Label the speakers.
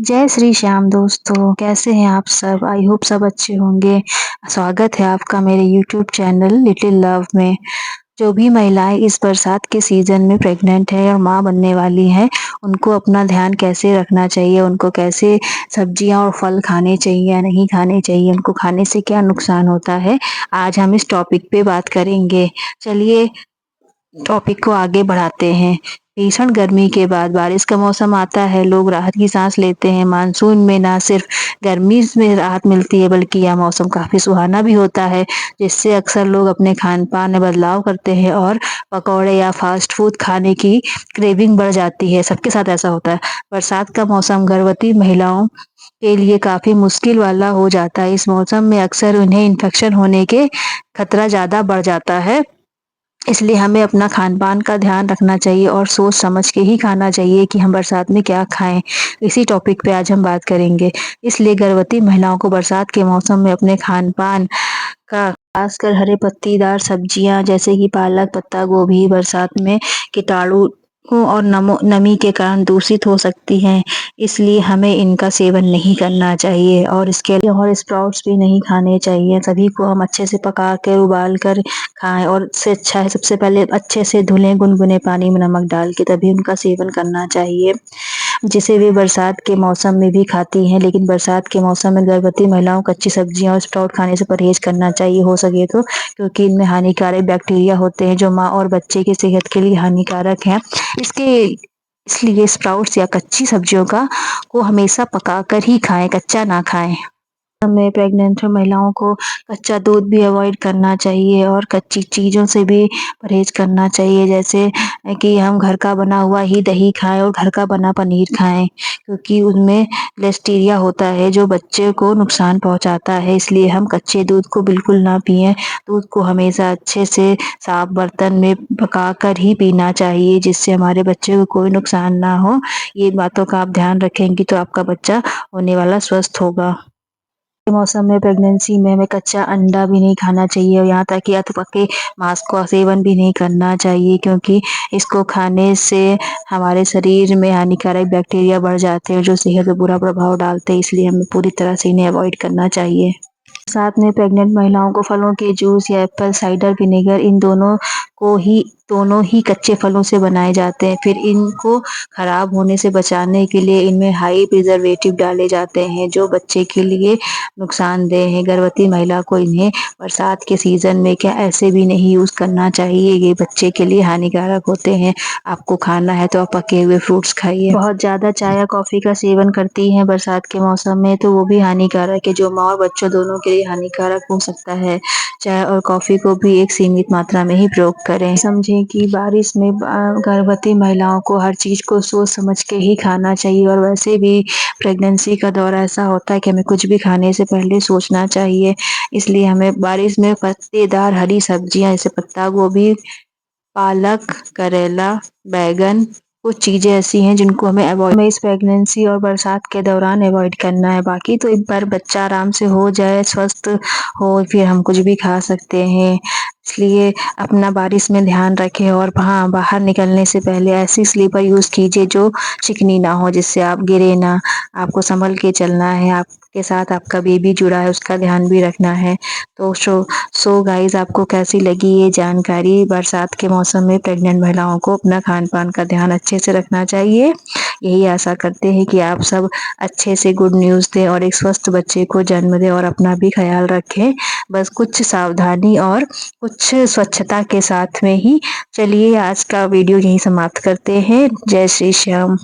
Speaker 1: जय श्री श्याम दोस्तों, कैसे हैं आप सब? आई होप सब अच्छे होंगे। स्वागत है आपका मेरे यूट्यूब चैनल लिटिल लव में। जो भी महिलाएं इस बरसात के सीज़न में प्रेग्नेंट हैं और माँ बनने वाली हैं, उनको अपना ध्यान कैसे रखना चाहिए, उनको कैसे सब्जियां और फल खाने चाहिए या नहीं खाने चाहिए, उनको खाने से क्या नुकसान होता है, आज हम इस टॉपिक पे बात करेंगे। चलिए टॉपिक को आगे बढ़ाते हैं। भीषण गर्मी के बाद बारिश का मौसम आता है, लोग राहत की सांस लेते हैं। मानसून में ना सिर्फ गर्मी में राहत मिलती है बल्कि यह मौसम काफ़ी सुहाना भी होता है, जिससे अक्सर लोग अपने खान-पान में बदलाव करते हैं और पकौड़े या फास्ट फूड खाने की क्रेविंग बढ़ जाती है। सबके साथ ऐसा होता है। बरसात का मौसम गर्भवती महिलाओं के लिए काफ़ी मुश्किल वाला हो जाता है। इस मौसम में अक्सर उन्हें इन्फेक्शन होने के खतरा ज़्यादा बढ़ जाता है। इसलिए हमें अपना खान-पान का ध्यान रखना चाहिए और सोच समझ के ही खाना चाहिए कि हम बरसात में क्या खाएँ। इसी टॉपिक पे आज हम बात करेंगे। इसलिए गर्भवती महिलाओं को बरसात के मौसम में अपने खान-पान का खासकर हरे पत्तीदार सब्जियाँ जैसे कि पालक, पत्ता गोभी बरसात में कीटाणु और नमी के कारण दूषित हो सकती हैं, इसलिए हमें इनका सेवन नहीं करना चाहिए और इसके लिए और स्प्राउट्स भी नहीं खाने चाहिए। सभी को हम अच्छे से पका कर, उबाल कर खाएँ और इससे अच्छा है सबसे पहले अच्छे से धुलें गुनगुने पानी में नमक डाल के, तभी उनका सेवन करना चाहिए। जिसे वे बरसात के मौसम में भी खाती हैं, लेकिन बरसात के मौसम में गर्भवती महिलाओं को कच्ची सब्जियाँ और स्प्राउट खाने से परहेज़ करना चाहिए हो सके तो, क्योंकि इनमें हानिकारक बैक्टीरिया होते हैं जो माँ और बच्चे की सेहत के लिए हानिकारक हैं। इसलिए स्प्राउट्स या कच्ची सब्जियों को हमेशा पकाकर ही खाएँ, कच्चा ना खाएँ। हमें प्रेग्नेंट महिलाओं को कच्चा दूध भी अवॉइड करना चाहिए और कच्ची चीज़ों से भी परहेज़ करना चाहिए, जैसे कि हम घर का बना हुआ ही दही खाएँ और घर का बना पनीर खाएँ, क्योंकि उनमें लिस्टीरिया होता है जो बच्चे को नुकसान पहुँचाता है। इसलिए हम कच्चे दूध को बिल्कुल ना पिएँ। दूध को हमेशा अच्छे से साफ बर्तन में पकाकर ही पीना चाहिए, जिससे हमारे बच्चे को कोई नुकसान ना हो। ये बातों का आप ध्यान रखेंगी तो आपका बच्चा होने वाला स्वस्थ होगा। के मौसम में प्रेगनेंसी में हमें कच्चा अंडा भी नहीं खाना चाहिए और यहाँ तक कि अथपके मांस का सेवन भी नहीं करना चाहिए, क्योंकि इसको खाने से हमारे शरीर में हानिकारक बैक्टीरिया बढ़ जाते हैं जो सेहत पे बुरा प्रभाव डालते हैं, इसलिए हमें पूरी तरह से इन्हें अवॉइड करना चाहिए। साथ में प्रेग्नेंट महिलाओं को फलों के जूस या एप्पल साइडर विनेगर इन दोनों ही कच्चे फलों से बनाए जाते हैं। फिर इनको खराब होने से बचाने के लिए इनमें हाई प्रिजर्वेटिव डाले जाते हैं जो बच्चे के लिए नुकसानदेह है। गर्भवती महिला को इन्हें बरसात के सीज़न में क्या ऐसे भी नहीं यूज़ करना चाहिए, ये बच्चे के लिए हानिकारक होते हैं। आपको खाना है तो आप पके हुए फ्रूट्स खाइए। बहुत ज़्यादा चाय या कॉफ़ी का सेवन करती हैं बरसात के मौसम में तो वो भी हानिकारक है, जो माँ और बच्चों दोनों के लिए हानिकारक हो सकता है। चाय और कॉफ़ी को भी एक सीमित मात्रा में ही प्रयोग करें। समझें कि बारिश में गर्भवती महिलाओं को हर चीज़ को सोच समझ के ही खाना चाहिए और वैसे भी प्रेगनेंसी का दौर ऐसा होता है कि हमें कुछ भी खाने से पहले सोचना चाहिए। इसलिए हमें बारिश में पत्तेदार हरी सब्जियाँ जैसे पत्ता गोभी, पालक, करेला, बैंगन कुछ चीज़ें ऐसी हैं जिनको हमें इस प्रेगनेंसी और बरसात के दौरान अवॉइड करना है। बाकी तो एक बार बच्चा आराम से हो जाए, स्वस्थ हो, फिर हम कुछ भी खा सकते हैं। इसलिए अपना बारिश में ध्यान रखें और हाँ, बाहर निकलने से पहले ऐसी स्लीपर यूज़ कीजिए जो चिकनी ना हो, जिससे आप गिरे ना। आपको सँभल के चलना है, आपके साथ आपका बेबी जुड़ा है, उसका ध्यान भी रखना है। तो सो गाइज़, आपको कैसी लगी ये जानकारी? बरसात के मौसम में प्रेग्नेंट महिलाओं को अपना खान-पान का ध्यान अच्छे से रखना चाहिए। यही आशा करते हैं कि आप सब अच्छे से गुड न्यूज़ दें और एक स्वस्थ बच्चे को जन्म दें और अपना भी ख़्याल रखें। बस कुछ सावधानी और कुछ स्वच्छता के साथ में ही। चलिए आज का वीडियो यहीं समाप्त करते हैं। जय श्री श्याम।